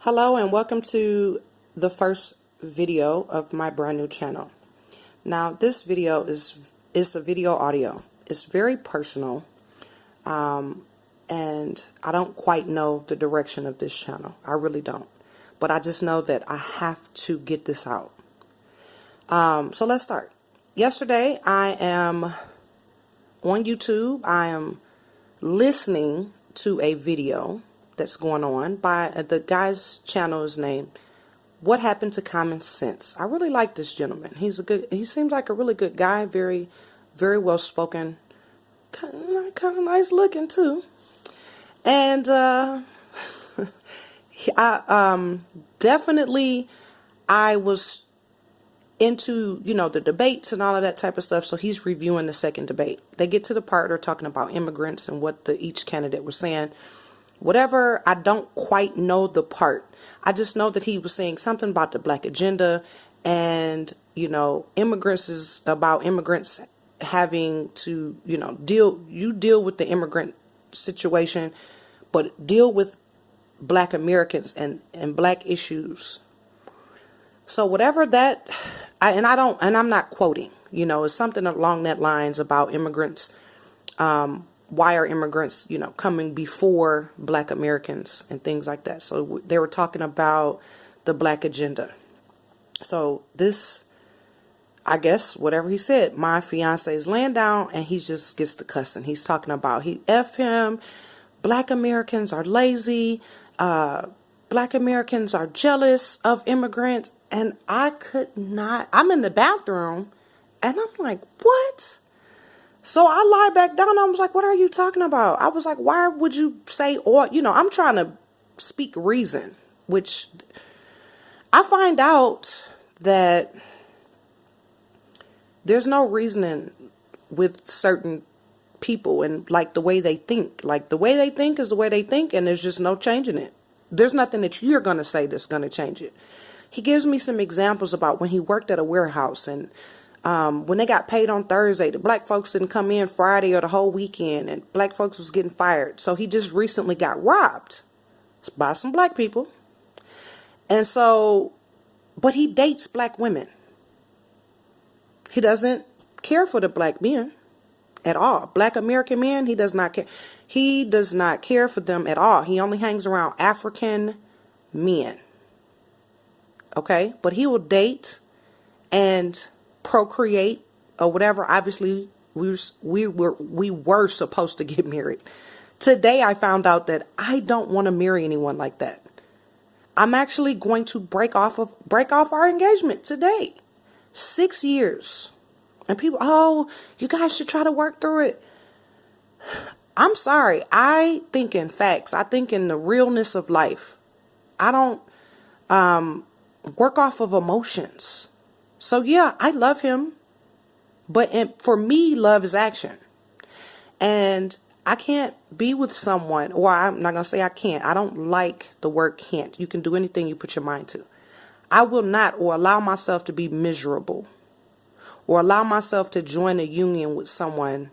Hello and welcome to the first video of my brand new channel. Now this video is a video audio. It's very personal and I don't quite know the direction of this channel. I really don't. But I just know that I have to get this out. So let's start. Yesterday I am on YouTube. I am listening to a video that's going on by the guy's channel is named What Happened to Common Sense. I really like this gentleman. He seems like a really good guy, very well spoken, kind of nice looking too. And definitely I was into, the debates and all of that type of stuff. So he's reviewing the second debate. They get to the part they're talking about immigrants and what each candidate was saying. Whatever, I don't quite know the part. I just know that he was saying something about the black agenda and, immigrants is about immigrants having to, deal with the immigrant situation, but deal with black Americans and black issues. So whatever that, I'm not quoting, it's something along that lines about immigrants, why are immigrants, coming before black Americans and things like that. So they were talking about the black agenda. So this, I guess, whatever he said, my fiance is laying down and he just gets to cussing. He's talking about F him, black Americans are lazy, black Americans are jealous of immigrants. And I could not, I'm in the bathroom and I'm like, what? So I lied back down. I was like, what are you talking about? I was like, why would you say, or, I'm trying to speak reason, which I find out that there's no reasoning with certain people and like the way they think. Like the way they think is the way they think, and there's just no changing it. There's nothing that you're going to say that's going to change it. He gives me some examples about when he worked at a warehouse and when they got paid on Thursday, the black folks didn't come in Friday or the whole weekend, and black folks was getting fired. So he just recently got robbed by some black people. And so, but he dates black women. He doesn't care for the black men at all. Black American men, he does not care. He does not care for them at all. He only hangs around African men. Okay? But he will date and procreate or whatever. Obviously we were supposed to get married. Today I found out that I don't want to marry anyone like that. I'm actually going to break off our engagement today. 6 years. And people, oh, you guys should try to work through it. I'm sorry. I think in facts. I think in the realness of life. I don't work off of emotions. So yeah, I love him, but for me, love is action. And I can't be with someone, or I'm not going to say I can't. I don't like the word can't. You can do anything you put your mind to. I will not or allow myself to be miserable or allow myself to join a union with someone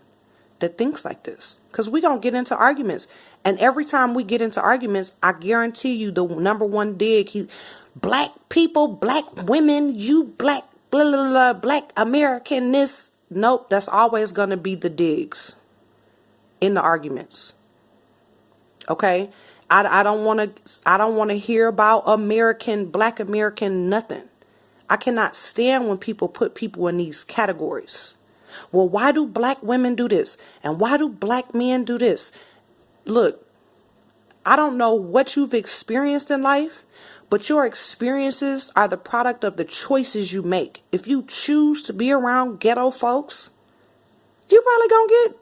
that thinks like this. Because we're going to get into arguments. And every time we get into arguments, I guarantee you the number one dig, black people, black women, you black, blah, blah, blah, black American, this. Nope, that's always going to be the digs in the arguments. Okay? I don't want to hear about black American, nothing. I cannot stand when people put people in these categories. Well, why do black women do this? And why do black men do this? Look, I don't know what you've experienced in life, but your experiences are the product of the choices you make. If you choose to be around ghetto folks, you're probably going to get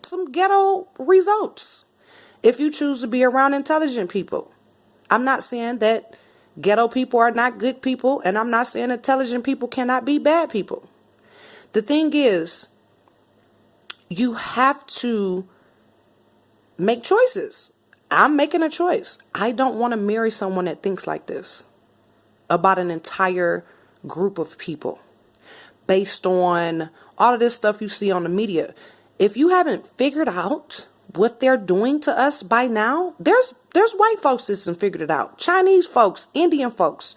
some ghetto results. If you choose to be around intelligent people, I'm not saying that ghetto people are not good people, and I'm not saying intelligent people cannot be bad people. The thing is, you have to make choices. I'm making a choice. I don't want to marry someone that thinks like this about an entire group of people based on all of this stuff you see on the media. If you haven't figured out what they're doing to us by now, there's There's white folks that done figured it out. Chinese folks, Indian folks.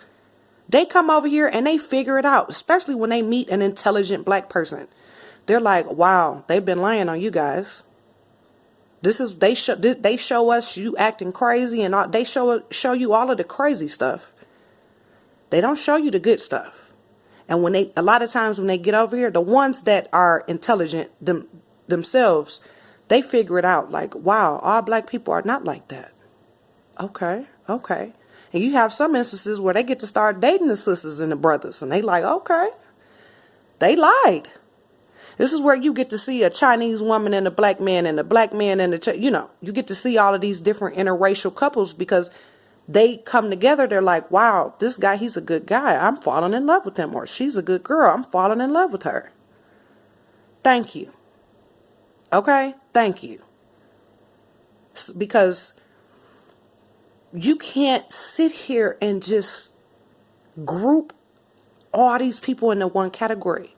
They come over here and they figure it out, especially when they meet an intelligent black person. They're like, wow, they've been lying on you guys. They show us you acting crazy, and they show you all of the crazy stuff. They don't show you the good stuff. And a lot of times when they get over here, the ones that are intelligent themselves, they figure it out. Like, wow, all black people are not like that. Okay. And you have some instances where they get to start dating the sisters and the brothers, and they like, okay, they lied. This is where you get to see a Chinese woman and a black man, and a black man and you get to see all of these different interracial couples because they come together. They're like, wow, this guy, he's a good guy. I'm falling in love with him. Or she's a good girl. I'm falling in love with her. Thank you. Okay? Thank you. Because you can't sit here and just group all these people into one category.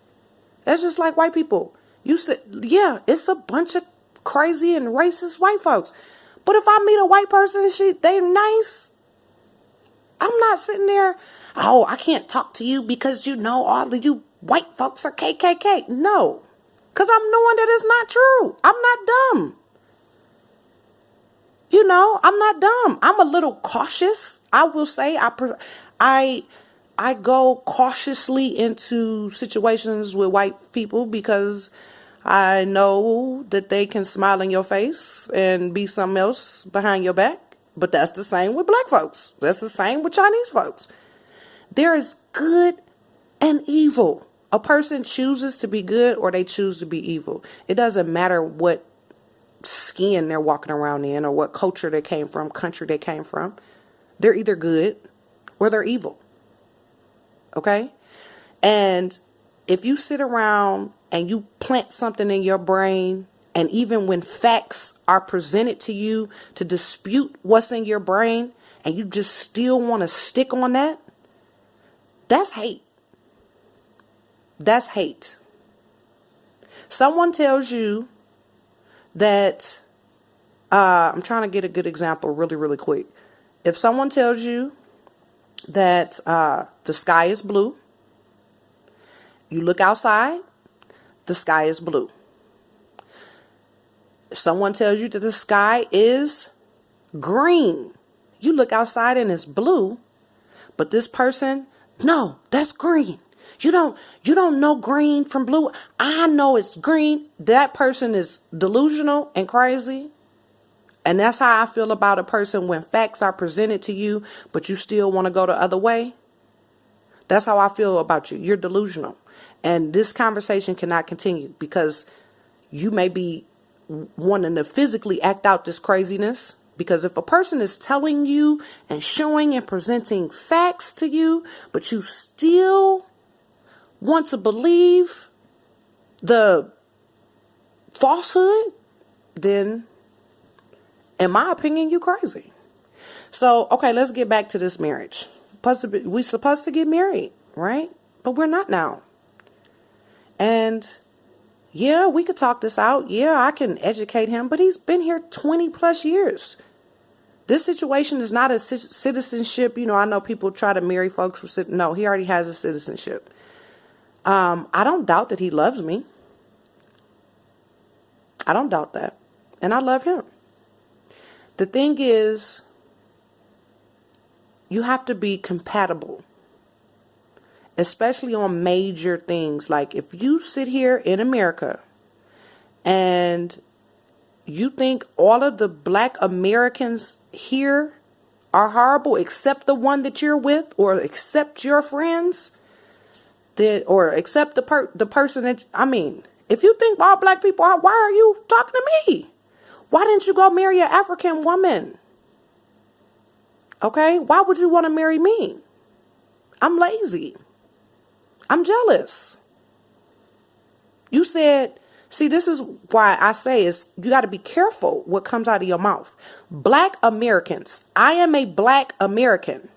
That's just like white people. You said, yeah, it's a bunch of crazy and racist white folks. But if I meet a white person and they're nice, I'm not sitting there, oh, I can't talk to you because all of you white folks are KKK. No, because I'm knowing that it's not true. I'm not dumb. I'm not dumb. I'm a little cautious. I will say I go cautiously into situations with white people because I know that they can smile in your face and be something else behind your back. But that's the same with black folks. That's the same with Chinese folks. There is good and evil. A person chooses to be good or they choose to be evil. It doesn't matter what skin they're walking around in or what culture they came from, country they came from. They're either good or they're evil. Okay? And if you sit around and you plant something in your brain, and even when facts are presented to you to dispute what's in your brain, and you just still want to stick on that, that's hate. That's hate. Someone tells you that, I'm trying to get a good example really, really quick. If someone tells you that the sky is blue, you look outside, the sky is blue. If someone tells you that the sky is green, you look outside and it's blue, but this person, no, that's green. You don't know green from blue. I know it's green. That person is delusional and crazy. And that's how I feel about a person when facts are presented to you, but you still want to go the other way. That's how I feel about you. You're delusional. And this conversation cannot continue because you may be wanting to physically act out this craziness. Because if a person is telling you and showing and presenting facts to you, but you still want to believe the falsehood, then in my opinion, you crazy. So, okay, let's get back to this marriage. We're supposed to get married, right? But we're not now. And yeah, we could talk this out. Yeah, I can educate him, but he's been here 20 plus years. This situation is not a citizenship. I know people try to marry folks with no, he already has a citizenship. I don't doubt that he loves me. I don't doubt that. And I love him. The thing is, you have to be compatible, especially on major things. Like if you sit here in America and you think all of the black Americans here are horrible except the one that you're with, or except your friends, or except the person that, if you think all black people are, why are you talking to me? Why didn't you go marry an African woman? Okay, why would you want to marry me? I'm lazy. I'm jealous. You said, see, this is why I say is you got to be careful what comes out of your mouth. Black Americans. I am a black American.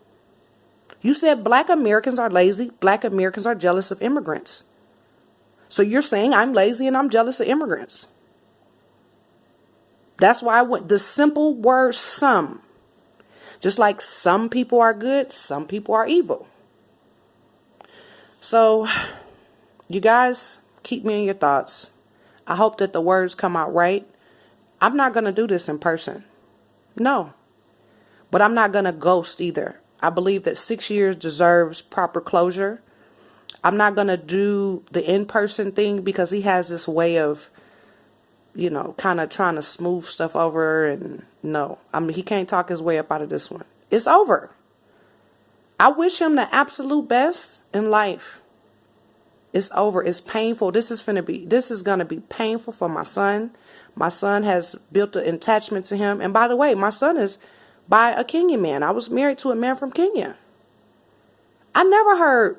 You said black Americans are lazy. Black Americans are jealous of immigrants. So you're saying I'm lazy and I'm jealous of immigrants. That's why I went the simple word some. Just like some people are good, some people are evil. So, you guys, keep me in your thoughts. I hope that the words come out right. I'm not going to do this in person. No. But I'm not going to ghost either. I believe that 6 years deserves proper closure. I'm not going to do the in-person thing because he has this way of, kind of trying to smooth stuff over. And no, he can't talk his way up out of this one. It's over. I wish him the absolute best in life. It's over. It's painful. This is going to be painful for my son. My son has built an attachment to him. And by the way, my son is by a Kenyan man. I was married to a man from Kenya. I never heard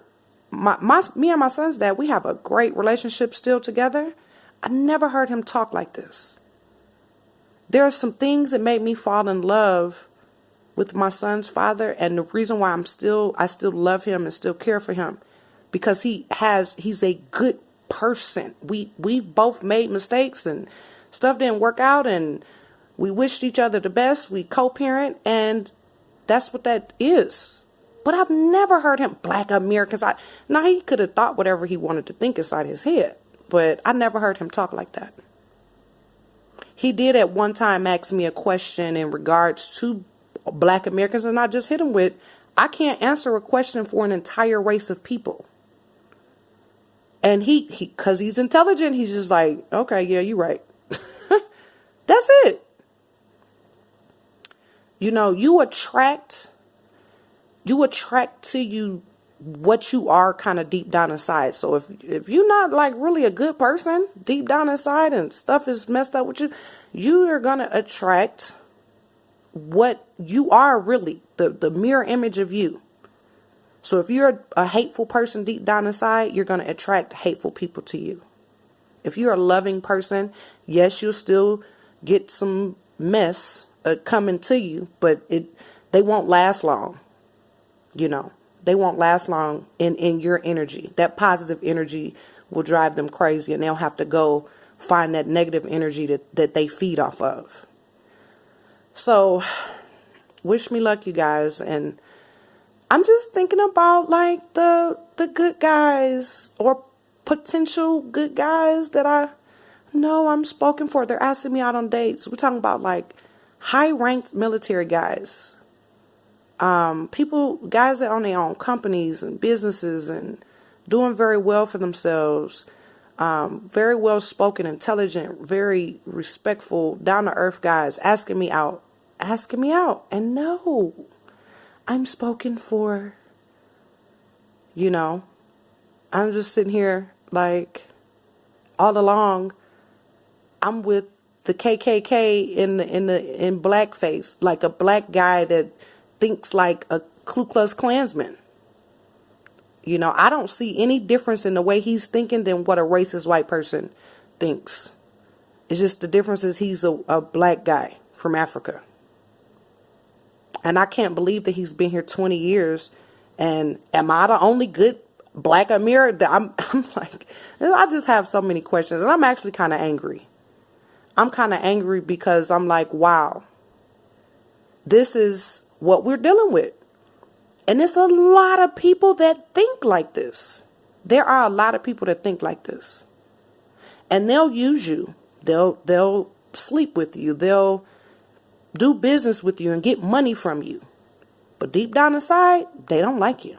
me and my son's dad, we have a great relationship still together. I never heard him talk like this. There are some things that made me fall in love with my son's father, and the reason why I still love him and still care for him, because he's a good person. We both made mistakes and stuff didn't work out, and we wished each other the best. We co-parent, and that's what that is. But I've never heard him, Black Americans. Now, he could have thought whatever he wanted to think inside his head, but I never heard him talk like that. He did at one time ask me a question in regards to Black Americans, and I just hit him with, I can't answer a question for an entire race of people. And he because he's intelligent, he's just like, okay, yeah, you're right. That's it. You attract to you what you are kind of deep down inside. So if you're not like really a good person deep down inside and stuff is messed up with you, you are going to attract what you are really, the mirror image of you. So if you're a hateful person deep down inside, you're going to attract hateful people to you. If you're a loving person, yes, you'll still get some mess coming to you, but they won't last long. They won't last long in your energy. That positive energy will drive them crazy, and they'll have to go find that negative energy that they feed off of. So, wish me luck, you guys. And I'm just thinking about like the good guys or potential good guys that I know I'm spoken for. They're asking me out on dates. We're talking about like high-ranked military guys. Guys that own their own companies and businesses and doing very well for themselves, very well spoken, intelligent, very respectful, down to earth guys asking me out. And no, I'm spoken for. I'm just sitting here like all along. I'm with the KKK in blackface, like a black guy that thinks like a Ku Klux Klansman. I don't see any difference in the way he's thinking than what a racist white person thinks. It's just the difference is he's a black guy from Africa. And I can't believe that he's been here 20 years. And am I the only good Black American? I'm like, I just have so many questions. And I'm actually kind of angry. I'm kind of angry because I'm like, wow, this is what we're dealing with. And it's a lot of people that think like this. There are a lot of people that think like this. And they'll use you. They'll sleep with you. They'll do business with you and get money from you. But deep down inside, they don't like you.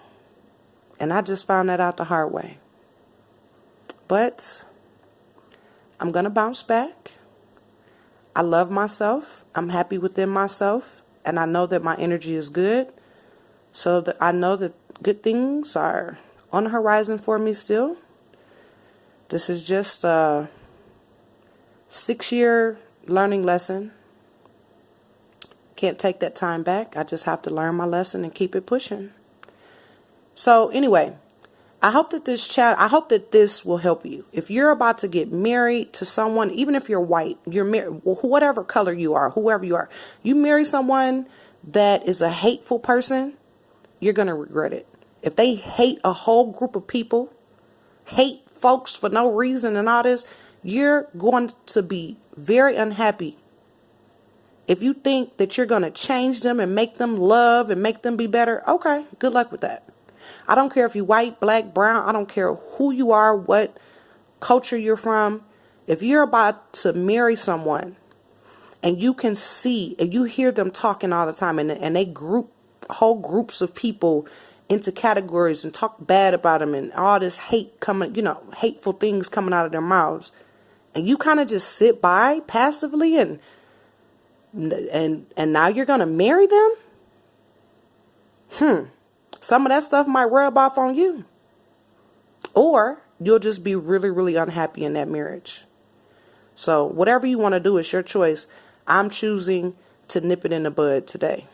And I just found that out the hard way. But I'm going to bounce back. I love myself. I'm happy within myself. And I know that my energy is good. So that I know that good things are on the horizon for me still. This is just a 6-year learning lesson. Can't take that time back. I just have to learn my lesson and keep it pushing. So anyway, I hope that this will help you. If you're about to get married to someone, even if you're white, you're married, whatever color you are, whoever you are, you marry someone that is a hateful person, you're going to regret it. If they hate a whole group of people, hate folks for no reason and all this, you're going to be very unhappy If you think that you're going to change them and make them love and make them be better, okay, good luck with that. I don't care if you're white, black, brown. I don't care who you are, what culture you're from. If you're about to marry someone and you can see and you hear them talking all the time and they group whole groups of people into categories and talk bad about them and all this hate coming, hateful things coming out of their mouths, and you kind of just sit by passively and now you're going to marry them? Some of that stuff might rub off on you. Or you'll just be really, really unhappy in that marriage. So whatever you want to do is your choice. I'm choosing to nip it in the bud today.